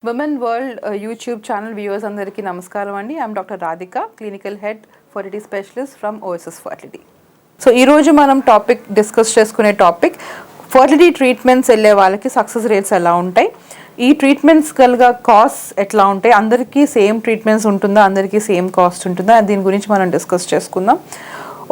Women world YouTube channel viewers అందరికీ నమస్కారం అండి. I'm doctor Radhika, clinical head fertility specialist from OSS fertility. So ఈరోజు మనం డిస్కస్ చేసుకునే టాపిక్ ఫర్టిలిటీ ట్రీట్మెంట్స్ వెళ్ళే వాళ్ళకి సక్సెస్ రేట్స్ ఎలా ఉంటాయి, ఈ ట్రీట్మెంట్స్ కల్గా కాస్ట్ ఎట్లా ఉంటాయి, అందరికీ సేమ్ ట్రీట్మెంట్స్ ఉంటుందా, అందరికీ సేమ్ కాస్ట్ ఉంటుందా, దీని గురించి మనం డిస్కస్ చేసుకుందాం.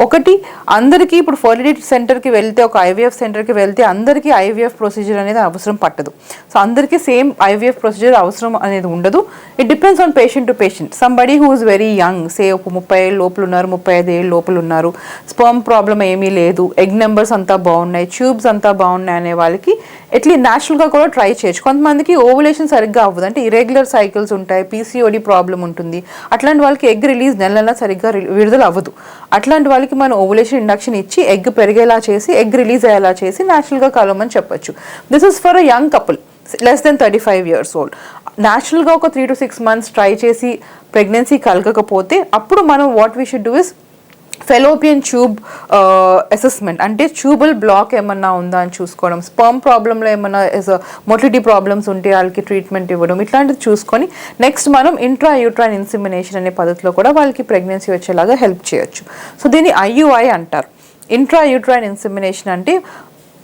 ఒకటి, అందరికీ ఇప్పుడు ఫర్టిలిటీ సెంటర్కి వెళ్తే, ఒక ఐవీఎఫ్ సెంటర్కి వెళ్తే అందరికీ ఐవీఎఫ్ ప్రొసీజర్ అనేది అవసరం పట్టదు. సో అందరికీ సేమ్ ఐవీఎఫ్ ప్రొసీజర్ అవసరం అనేది ఉండదు. It depends on patient to patient. Somebody who is very young, say ఒక 30 ఏళ్ళ లోపల ఉన్నారు, 35 ఏళ్ళ లోపల ఉన్నారు, స్పర్మ్ ప్రాబ్లం ఏమీ లేదు, ఎగ్ నెంబర్స్ అంతా బాగున్నాయి, ట్యూబ్స్ అంతా బాగున్నాయి అనే వాళ్ళకి ఎట్లీ న్యాచురల్గా కూడా ట్రై చేయొచ్చు. కొంతమందికి ఓవులేషన్ సరిగ్గా అవ్వదు, అంటే ఇరెగ్యులర్ సైకిల్స్ ఉంటాయి, పీసీఓడి ప్రాబ్లం ఉంటుంది, అట్లాంటి వాళ్ళకి ఎగ్ రిలీజ్ నెల సరిగ్గా విడుదల అవ్వదు. అట్లాంటి వాళ్ళకి మనం ఓవులేషన్ ఇండక్షన్ ఇచ్చి ఎగ్ పెరిగేలా చేసి, ఎగ్ రిలీజ్ అయ్యేలా చేసి న్యాచురల్గా కలవమని చెప్పొచ్చు. This is for a young couple less than 35 years old. న్యాచురల్గా ఒక 3 to 6 months ట్రై చేసి ప్రెగ్నెన్సీ కలగకపోతే అప్పుడు మనం what we should do is fallopian tube assessment, అంటే ట్యూబల్ బ్లాక్ ఏమన్నా ఉందా అని చూసుకోవడం, స్పర్మ్ ప్రాబ్లంలో ఏమన్నా మొటిలిటీ ప్రాబ్లమ్స్ ఉంటే వాళ్ళకి ట్రీట్మెంట్ ఇవ్వడం, ఇట్లాంటిది చూసుకొని నెక్స్ట్ మనం ఇంట్రా యూట్రైన్ ఇన్సిమినేషన్ అనే పద్ధతిలో కూడా వాళ్ళకి ప్రెగ్నెన్సీ వచ్చేలాగా హెల్ప్ చేయొచ్చు. సో దీన్ని ఐయుఐ అంటారు. ఇంట్రా యూట్రైన్ ఇన్సిమినేషన్ అంటే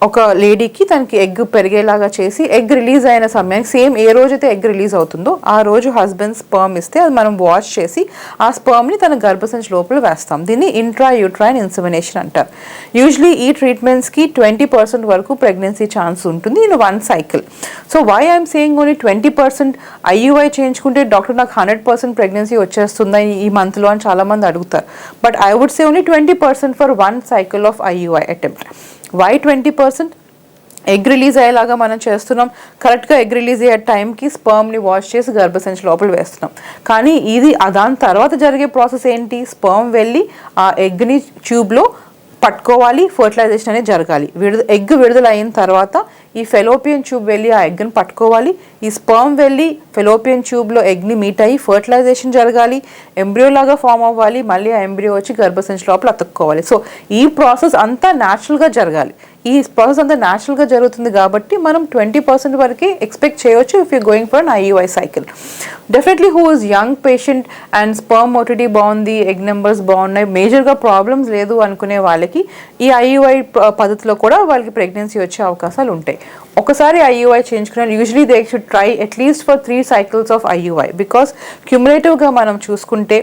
ఒక లేడీకి తనకి ఎగ్ పెరిగేలాగా చేసి ఎగ్ రిలీజ్ అయిన సమయానికి సేమ్ ఏ రోజైతే ఎగ్ రిలీజ్ అవుతుందో ఆ రోజు హస్బెండ్ స్పర్మ్ ఇస్తే అది మనం వాష్ చేసి ఆ స్పర్మ్ని తన గర్భసంచి లోపల వేస్తాం. దీన్ని ఇంట్రా యూట్రైన్ ఇన్సిమినేషన్ అంటారు. యూజువలీ ఈ ట్రీట్మెంట్స్కి 20% వరకు ప్రెగ్నెన్సీ ఛాన్స్ ఉంటుంది in 1 cycle. So why I'm saying only 20% IUI చేయించుకుంటే డాక్టర్ నాకు 100% ప్రెగ్నెన్సీ వచ్చేస్తుందా ఈ మంత్లో అని చాలామంది అడుగుతారు. But I would say only 20% for 1 cycle of IUI attempt. Why 20%? Egg release అయ్యేలాగా మనం చేస్తున్నాం, కరెక్ట్గా ఎగ్ రిలీజ్ అయ్యే టైంకి స్పర్మ్ని వాష్ చేసి గర్భసంచి లోపల వేస్తున్నాం. కానీ దాని తర్వాత జరిగే ప్రాసెస్ ఏంటి? స్పర్మ్ వెళ్ళి ఆ ఎగ్ని ట్యూబ్లో పట్టుకోవాలి, ఫర్టిలైజేషన్ అనేది జరగాలి. ఎగ్ విడుదల అయిన తర్వాత ఈ ఫెలోపియన్ ట్యూబ్ వెళ్ళి ఆ ఎగ్ని పట్టుకోవాలి, ఈ స్పర్మ్ వెళ్ళి ఫెలోపియన్ ట్యూబ్లో ఎగ్ని మీట్ అయ్యి ఫర్టిలైజేషన్ జరగాలి, ఎంబ్రియో లాగా ఫామ్ అవ్వాలి, మళ్ళీ ఆ ఎంబ్రియో వచ్చి గర్భసంచి లోపల అతుక్కోవాలి. సో ఈ ప్రాసెస్ అంతా న్యాచురల్గా జరగాలి. ఈ ప్రాసెస్ అంతా న్యాచురల్గా జరుగుతుంది కాబట్టి మనం 20% వరకు ఎక్స్పెక్ట్ చేయవచ్చు if you going for an IUI cycle. Definitely who is young patient and sperm motility బాగుంది, ఎగ్ నెంబర్స్ బాగున్నాయి, మేజర్గా ప్రాబ్లమ్స్ లేదు అనుకునే వాళ్ళకి ఈ ఐయుఐ పద్ధతిలో కూడా వాళ్ళకి ప్రెగ్నెన్సీ వచ్చే అవకాశాలు ఉంటాయి. ఒకసారి ఐయుఐ చేయించుకున్న usually they should try at least for 3 cycles of IUI. Because క్యుములేటివ్గా మనం చూసుకుంటే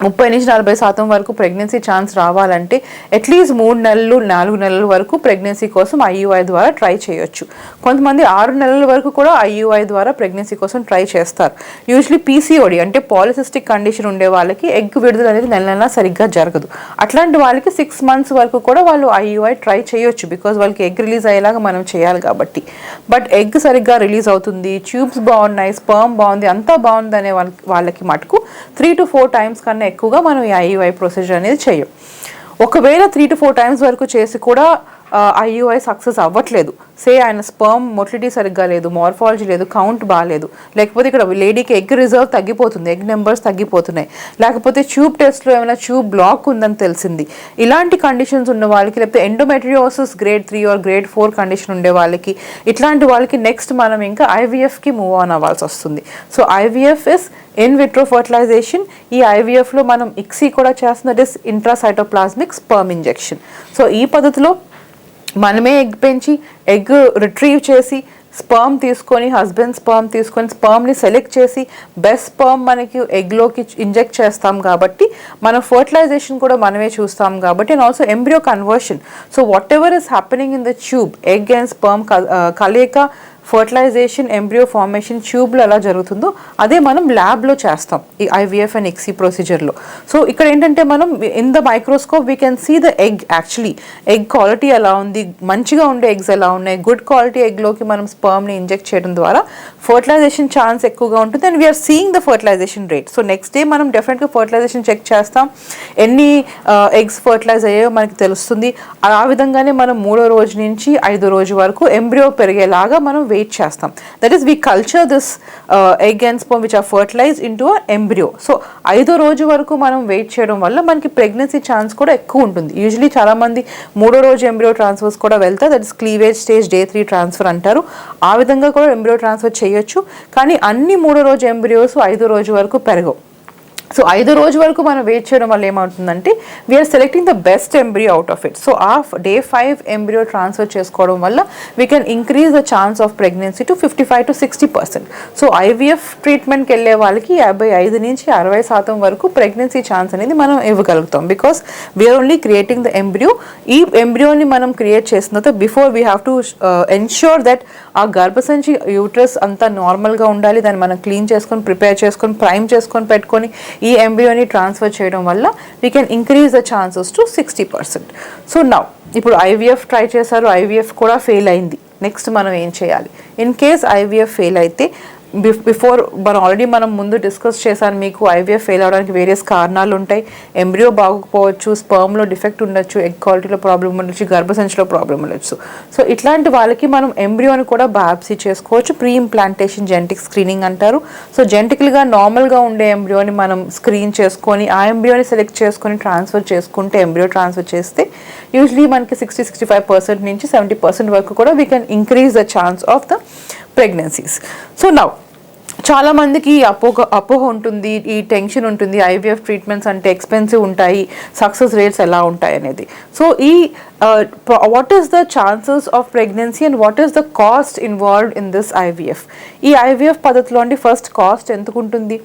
30-40% వరకు ప్రెగ్నెన్సీ ఛాన్స్ రావాలంటే అట్లీస్ట్ 3 నెలలు 4 నెలల వరకు ప్రెగ్నెన్సీ కోసం ఐయుఐ ద్వారా ట్రై చేయొచ్చు. కొంతమంది 6 నెలల వరకు కూడా ఐయుఐ ద్వారా ప్రెగ్నెన్సీ కోసం ట్రై చేస్తారు. యూజువలీ పీసీఓడి అంటే పాలిసిస్టిక్ కండిషన్ ఉండే వాళ్ళకి ఎగ్ విడుదల అనేది నెల సరిగ్గా జరగదు. అట్లాంటి వాళ్ళకి 6 months వరకు కూడా వాళ్ళు ఐయుఐ ట్రై చేయొచ్చు, బికాజ్ వాళ్ళకి ఎగ్ రిలీజ్ అయ్యేలాగా మనం చేయాలి కాబట్టి. బట్ ఎగ్ సరిగ్గా రిలీజ్ అవుతుంది, ట్యూబ్స్ బాగున్నాయి, స్పర్మ్ బాగుంది, అంతా బాగుంది అనే వాళ్ళకి మటుకు 3 to 4 times కన్నా ఎక్కువగా మనం ఈ ఐయుఐ ప్రొసీజర్ అనేది చేయం. ఒకవేళ 3 to 4 times వరకు చేసి కూడా ఐయుఐ సక్సెస్ అవ్వట్లేదు, సే ఆయన స్పర్మ్ మొటిలిటీ సరిగ్గా లేదు, మార్ఫాలజీ లేదు, కౌంట్ బాగాలేదు, లేకపోతే ఇక్కడ లేడీకి ఎగ్ రిజర్వ్ తగ్గిపోతుంది, ఎగ్ నెంబర్స్ తగ్గిపోతున్నాయి, లేకపోతే ట్యూబ్ టెస్ట్లో ఏమైనా ట్యూబ్ బ్లాక్ ఉందని తెలిసింది, ఇలాంటి కండిషన్స్ ఉన్న వాళ్ళకి, లేకపోతే endometriosis grade 3 or grade 4 condition ఉండే వాళ్ళకి, ఇట్లాంటి వాళ్ళకి నెక్స్ట్ మనం ఇంకా ఐవీఎఫ్కి మూవ్ ఆన్ అవ్వాల్సి వస్తుంది. So IVF is in vitro fertilization. ఈ ఐవీఎఫ్లో మనం ఇక్సీ కూడా చేస్తున్న that is intracytoplasmic sperm injection. So ఈ పద్ధతిలో మనమే ఎగ్ పెంచి ఎగ్ రిట్రీవ్ చేసి స్పర్మ్ తీసుకొని, హస్బెండ్ స్పర్మ్ తీసుకొని, స్పర్మ్ని సెలెక్ట్ చేసి బెస్ట్ స్పర్మ్ మనకి ఎగ్లోకి ఇంజెక్ట్ చేస్తాం కాబట్టి మన ఫర్టిలైజేషన్ కూడా మనమే చూస్తాం కాబట్టి, and also embryo conversion. So whatever is happening in the tube, egg and sperm కలయిక, ఫర్టిలైజేషన్, ఎంబ్రియో ఫార్మేషన్ ట్యూబ్లో ఎలా జరుగుతుందో అదే మనం ల్యాబ్లో చేస్తాం ఈ ఐవీఎఫ్ అండ్ ఎక్సీ ప్రొసీజర్లో. సో ఇక్కడ ఏంటంటే మనం in the microscope we can see the egg, actually egg quality ఎలా ఉంది, మంచిగా ఉండే ఎగ్స్ ఎలా ఉన్నాయి, గుడ్ క్వాలిటీ ఎగ్లోకి మనం స్పర్మ్ని ఇంజెక్ట్ చేయడం ద్వారా ఫర్టిలైజేషన్ ఛాన్స్ ఎక్కువగా ఉంటుంది and we are seeing the fertilization rate. So next day మనం డెఫినెట్గా ఫర్టిలైజేషన్ చెక్ చేస్తాం, ఎన్ని ఎగ్స్ ఫర్టిలైజ్ అయ్యాయో మనకి తెలుస్తుంది. ఆ విధంగానే మనం 3వ రోజు నుంచి 5వ రోజు వరకు ఎంబ్రియో పెరిగేలాగా మనం వెయిట్ చేస్తాం. That is we culture this egg and sperm which are fertilize into a embryo. So 5వ రోజు వరకు మనం వెయిట్ చేయడం వల్ల మనకి ప్రెగ్నెన్సీ ఛాన్స్ కూడా ఎక్కువ ఉంటుంది. యూజువలీ చాలామంది 3వ రోజు ఎంబ్రియో ట్రాన్స్ఫర్స్ కూడా వెళ్తారు, that is cleavage stage day 3 transfer అంటారు. ఆ విధంగా కూడా ఎంబ్రియో ట్రాన్స్ఫర్ చేయొచ్చు. కానీ అన్ని 3వ రోజు ఎంబ్రియోస్ 5వ రోజు వరకు పెరగవు. సో 5వ రోజు వరకు మనం వెయిట్ చేయడం వల్ల ఏమవుతుందంటే we are selecting the best embryo out of it. So ఆ డే 5 ఎంబ్రియో ట్రాన్స్ఫర్ చేసుకోవడం వల్ల we can increase the chance of pregnancy to 55 to 60%. So IVF ట్రీట్మెంట్కి వెళ్ళే వాళ్ళకి 55 నుంచి 60% వరకు ప్రెగ్నెన్సీ ఛాన్స్ అనేది మనం ఇవ్వగలుగుతాం. Because we are only creating the embryo. ఈ ఎంబ్రియోని మనం క్రియేట్ చేసిన తర్వాత before we have to ensure that ఆ గర్భసంచి యూట్రస్ అంతా నార్మల్గా ఉండాలి. దాన్ని మనం క్లీన్ చేసుకొని ప్రిపేర్ చేసుకొని ప్రైమ్ చేసుకొని పెట్టుకొని ఈ ఎంబ్రియోని ట్రాన్స్ఫర్ చేయడం వల్ల we can increase the chances to 60%. So now ఇప్పుడు ఐవీఎఫ్ ట్రై చేశారు, ఐవీఎఫ్ కూడా ఫెయిల్ అయింది. నెక్స్ట్ మనం ఏం చేయాలి? ఇన్ కేస్ ఐవీఎఫ్ ఫెయిల్ అయితే బిఫోర్ మనం ముందు డిస్కస్ చేశాను మీకు ఐవీఎఫ్ ఫెయిల్ అవడానికి వేరియస్ కారణాలు ఉంటాయి. ఎంబ్రియో బాగోకపోవచ్చు, స్పర్మ్లో డిఫెక్ట్ ఉండొచ్చు, ఎగ్ క్వాలిటీలో ప్రాబ్లం ఉండొచ్చు, గర్భసంచిలో ప్రాబ్లం ఉండొచ్చు. సో ఇట్లాంటి వాళ్ళకి మనం ఎంబ్రియోని కూడా బయాప్సీ చేసుకోవచ్చు. ప్రీ ఇంప్లాంటేషన్ జెనెటిక్ స్క్రీనింగ్ అంటారు. సో జెనెటికల్గా నార్మల్గా ఉండే ఎంబ్రియోని మనం స్క్రీన్ చేసుకొని ఆ ఎంబ్రియోని సెలెక్ట్ చేసుకొని ట్రాన్స్ఫర్ చేసుకుంటే ఎంబ్రియో ట్రాన్స్ఫర్ చేస్తే యూజువలీ మనకి 60-65% నుంచి 70% వరకు కూడా we can increase the chance of the pregnancies. So now చాలా మందికి అపోహ ఉంటుంది, ఈ టెన్షన్ ఉంటుంది, ఐవీఎఫ్ ట్రీట్మెంట్స్ అంటే ఎక్స్పెన్సివ్ ఉంటాయి, సక్సెస్ రేట్స్ ఎలా ఉంటాయి అనేది. సో ఈ what is the chances of pregnancy and what is the cost involved in this IVF? ఈ ఐవీఎఫ్ పద్ధతిలో అండి ఫస్ట్ కాస్ట్ ఎందుకు ఉంటుంది?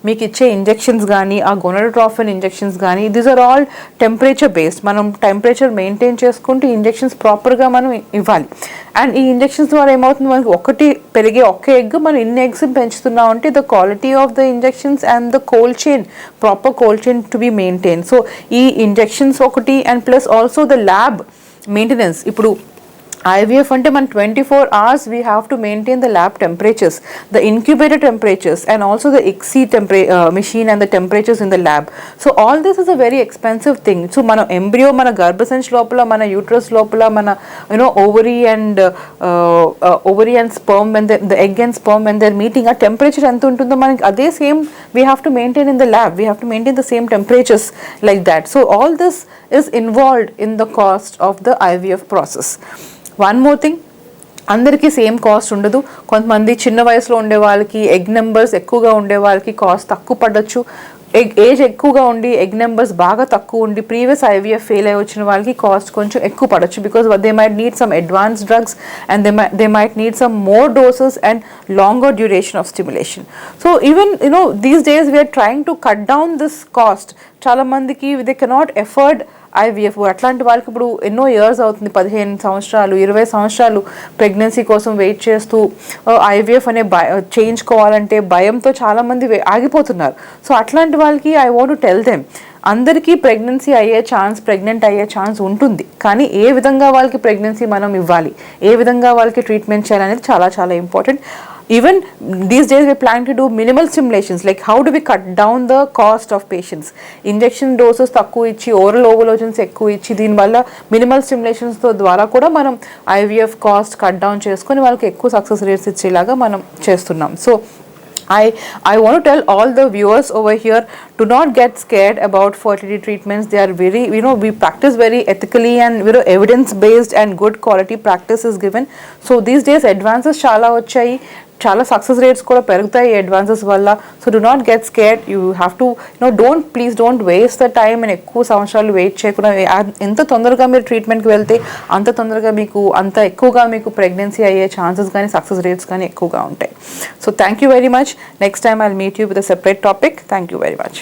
మీకు ఇచ్చే ఇంజెక్షన్స్ కానీ ఆ గొనాడోట్రోపిన్ ఇంజెక్షన్స్ కానీ these are all temperature based. మనం టెంపరేచర్ మెయింటైన్ చేసుకుంటూ ఇంజెక్షన్స్ ప్రాపర్గా మనం ఇవ్వాలి. అండ్ ఈ ఇంజెక్షన్స్ ద్వారా ఏమవుతుంది, మనకి ఒకటి పెరిగే ఒక్క ఎగ్ మనం ఇన్ని ఎగ్స్ పెంచుతున్నాం అంటే the quality of the injections and the cold chain, proper cold chain to be maintain. So ఈ ఇంజెక్షన్స్ ఒకటి and plus also the lab maintenance. ఇప్పుడు IVF అంటే మన 24 hours we have to maintain the lab temperatures, the incubator temperatures and also the ICSI machine and the temperatures in the lab. So all this is a very expensive thing. So మన embryo మన గర్భసంచి లోపల మన uterus లోపల మన ovary and sperm when the egg and sperm when they're meeting ఆ temperature ఎంత ఉంటుందో మనకి అదే same we have to maintain in the lab. We have to maintain the same temperatures like that. So all this is involved in the cost of the IVF process. One more thing, అందరికీ same cost ఉండదు. కొంతమంది చిన్న వయసులో ఉండే వాళ్ళకి egg numbers ఎక్కువగా ఉండే వాళ్ళకి కాస్ట్ తక్కువ పడవచ్చు. ఏజ్ ఎక్కువగా ఉండి ఎగ్ నెంబర్స్ బాగా తక్కువ ఉండి ప్రీవియస్ ఐవీఎఫ్ ఫెయిల్ అయి వచ్చిన వాళ్ళకి కాస్ట్ కొంచెం ఎక్కువ పడవచ్చు. Because they might need some advance drugs and they might need some more doses and longer duration of stimulation. So even these days we are trying to cut down this cost. చాలా మందికి they cannot afford IVF. అట్లాంటి వాళ్ళకి ఇప్పుడు ఎన్నో years అవుతుంది, 15 సంవత్సరాలు 20 సంవత్సరాలు pregnancy కోసం వెయిట్ చేస్తూ ఐవీఎఫ్ అనే చేయించుకోవాలంటే భయంతో చాలామంది ఆగిపోతున్నారు. సో అట్లాంటి వాళ్ళకి I want to tell them, అందరికీ ప్రెగ్నెన్సీ అయ్యే ఛాన్స్, ప్రెగ్నెంట్ అయ్యే ఛాన్స్ ఉంటుంది. కానీ ఏ విధంగా వాళ్ళకి ప్రెగ్నెన్సీ మనం ఇవ్వాలి, ఏ విధంగా వాళ్ళకి ట్రీట్మెంట్ చేయాలనేది చాలా చాలా important. Even these days we plan to do minimal stimulations, like how do we cut down the cost of patients. Injection doses తక్కువ ఇచ్చి oral ovulations ఎక్కువ ఇచ్చి దీనివల్ల మినిమల్ స్టిమ్యులేషన్స్తో ద్వారా కూడా మనం ఐవీఎఫ్ కాస్ట్ కట్ డౌన్ చేసుకొని వాళ్ళకి ఎక్కువ సక్సెస్ రేట్స్ ఇచ్చేలాగా మనం చేస్తున్నాం. So I want to tell all the viewers over here, do not get scared about fertility treatments. They are very, we practice very ethically and evidence based and good quality practice is given. So these days advances చాలా వచ్చాయి, చాలా success rates కూడా పెరుగుతాయి advances వల్ల. So do not get scared. You have to don't waste the time and ఎక్కువ సంవత్సరాలు wait చేయకుండా ఎంత తొందరగా మీరు ట్రీట్మెంట్కి వెళ్తే అంత తొందరగా అంత ఎక్కువగా మీకు ప్రెగ్నెన్సీ అయ్యే ఛాన్సెస్ కానీ సక్సెస్ రేట్స్ కానీ ఎక్కువగా ఉంటాయి. So thank you very much. Next time I'll meet you with a separate topic. Thank you very much.